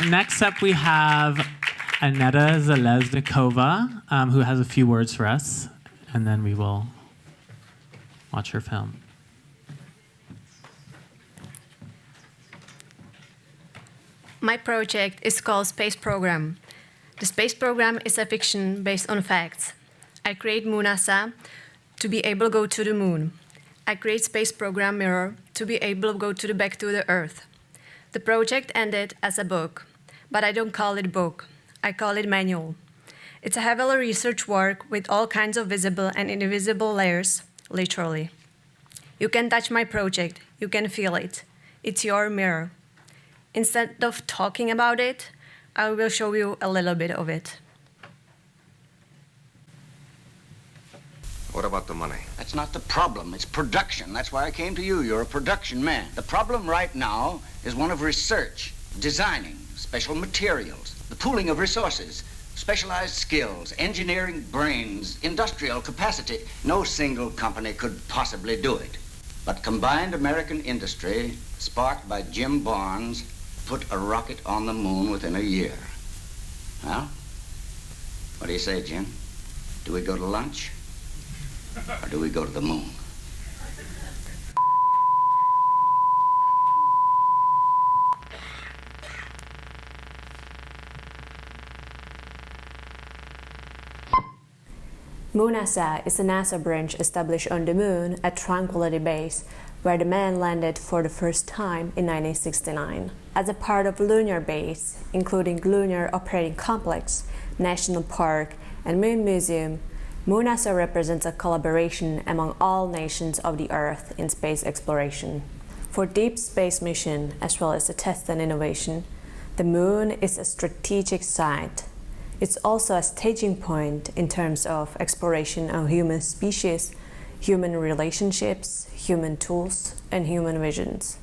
Next up, we have Aneta Zeleznikova, who has a few words for us, and then we will watch her film. My project is called Space Program. The Space Program is a fiction based on facts. I create Moonasa to be able to go to the moon. I create Space Program Mirror to be able to go back to the Earth. The project ended as a book, but I don't call it book. I call it manual. It's a heavily research work with all kinds of visible and invisible layers, literally. You can touch my project. You can feel it. It's your mirror. Instead of talking about it, I will show you a little bit of it. What about the money? That's not the problem. It's production. That's why I came to you. You're a production man. The problem right now is one of research, designing, special materials, the pooling of resources, specialized skills, engineering brains, industrial capacity. No single company could possibly do it. But combined American industry, sparked by Jim Barnes, put a rocket on the moon within a year. Well, what do you say, Jim? Do we go to lunch? Or do we go to the moon? Moonasa is a NASA branch established on the moon at Tranquility Base, where the man landed for the first time in 1969. As a part of Lunar Base, including Lunar Operating Complex, National Park, and Moon Museum, Moonasa represents a collaboration among all nations of the Earth in space exploration. For deep space mission, as well as the test and innovation, the moon is a strategic site. It's also a staging point in terms of exploration of human species, human relationships, human tools, and human visions.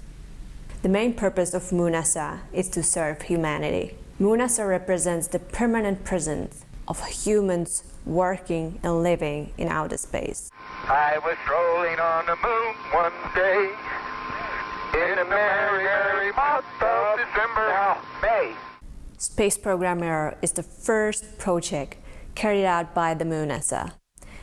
The main purpose of Moonasa is to serve humanity. Moonasa represents the permanent presence of humans working and living in outer space. I was strolling on the moon one day in the merry, merry month of December. Now, May. Space Program Mirror is the first project carried out by the Moonasa.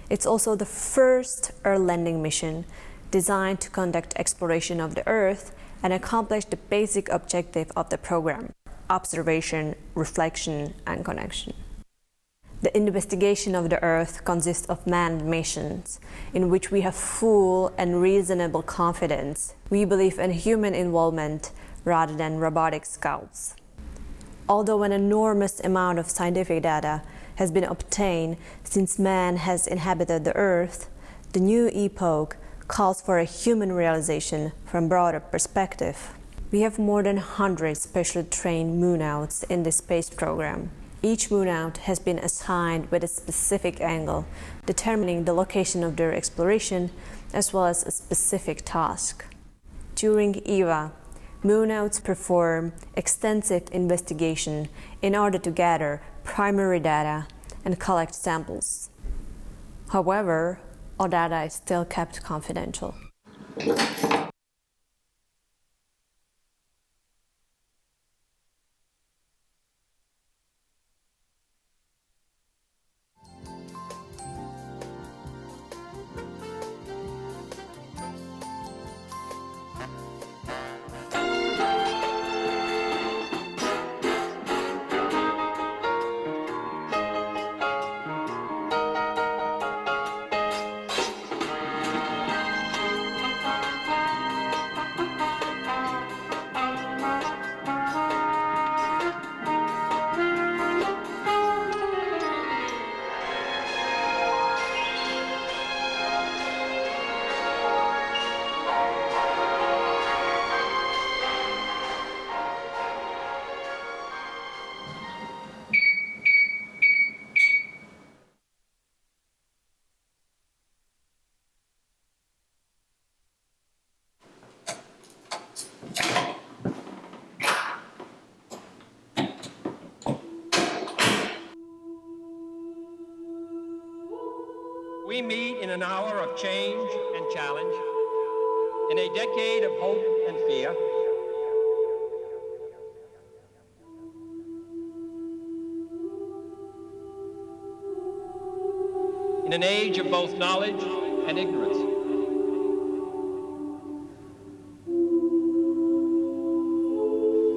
It's also the first Earth landing mission designed to conduct exploration of the Earth and accomplish the basic objective of the program: observation, reflection, and connection. The investigation of the Earth consists of manned missions in which we have full and reasonable confidence. We believe in human involvement rather than robotic scouts. Although an enormous amount of scientific data has been obtained since man has inhabited the Earth, the new epoch calls for a human realization from a broader perspective. We have more than 100 specially trained moonouts in this space program. Each moonout has been assigned with a specific angle, determining the location of their exploration as well as a specific task. During EVA, moonouts perform extensive investigation in order to gather primary data and collect samples. However, all data is still kept confidential. We meet in an hour of change and challenge, in a decade of hope and fear. in an age of both knowledge and ignorance.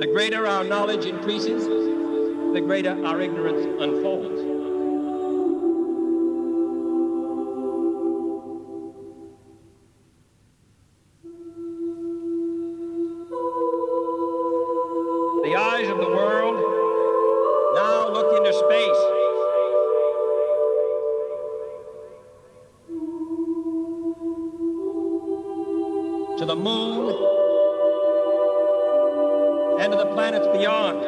The greater our knowledge increases, the greater our ignorance unfolds. The eyes of the world now look into space. To the moon and to the planets beyond.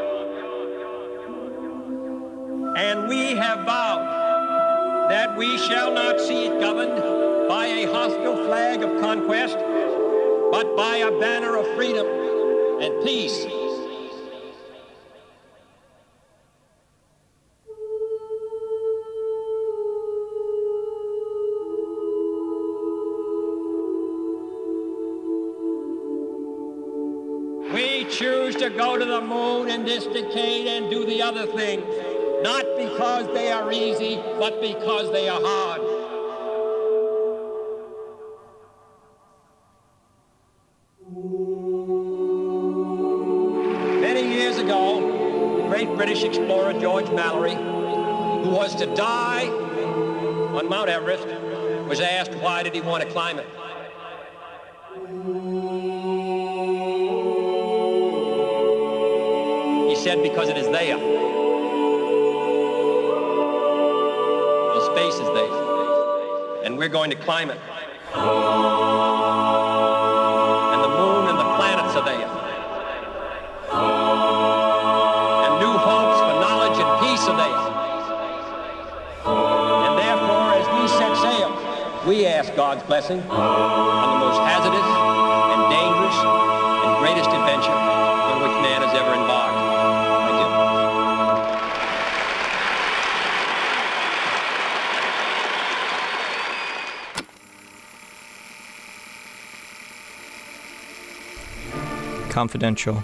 And we have vowed that we shall not see it governed by a hostile flag of conquest, but by a banner of freedom and peace. We choose to go to the moon in this decade and do the other things, not because they are easy, but because they are hard. Many years ago, the great British explorer George Mallory, who was to die on Mount Everest, was asked why did he want to climb it. He said, because it is there. Well, space is there, and we're going to climb it. And the moon and the planets are there. And new hopes for knowledge and peace are there. And therefore, as we set sail, we ask God's blessing on the most hazardous and dangerous and greatest adventure on which man has ever embarked. Confidential.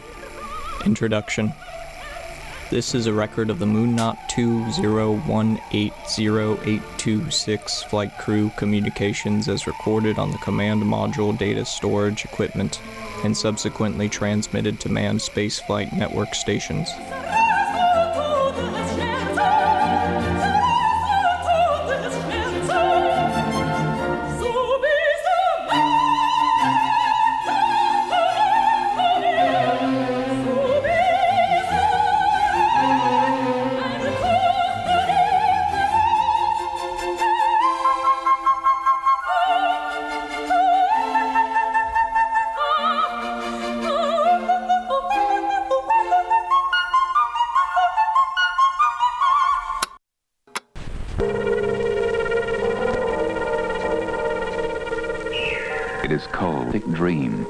Introduction. This is a record of the Moonnaut 201808226 flight crew communications as recorded on the command module data storage equipment and subsequently transmitted to manned spaceflight network stations. It is cold, thick dream.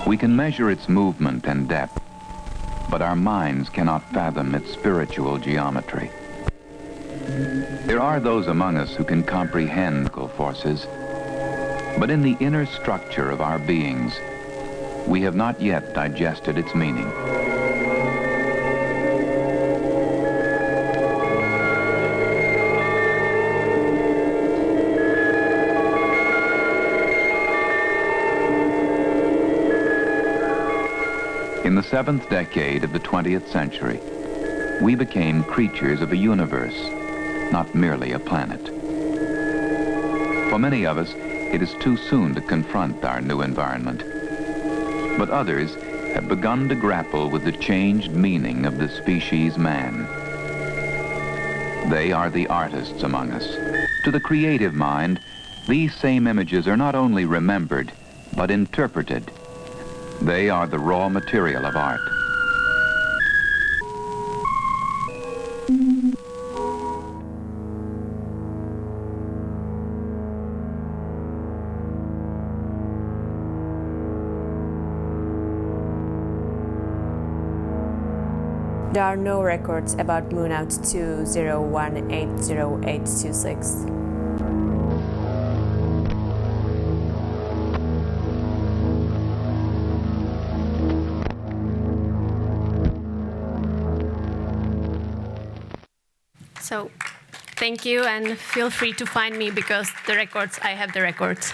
We can measure its movement and depth, but our minds cannot fathom its spiritual geometry. There are those among us who can comprehend forces, but in the inner structure of our beings, we have not yet digested its meaning. In the 7th decade of the 20th century, we became creatures of a universe, not merely a planet. For many of us, it is too soon to confront our new environment. But others have begun to grapple with the changed meaning of the species man. They are the artists among us. To the creative mind, these same images are not only remembered, but interpreted. They are the raw material of art. There are no records about Moonnaut 2018086. So thank you, and feel free to find me because I have the records.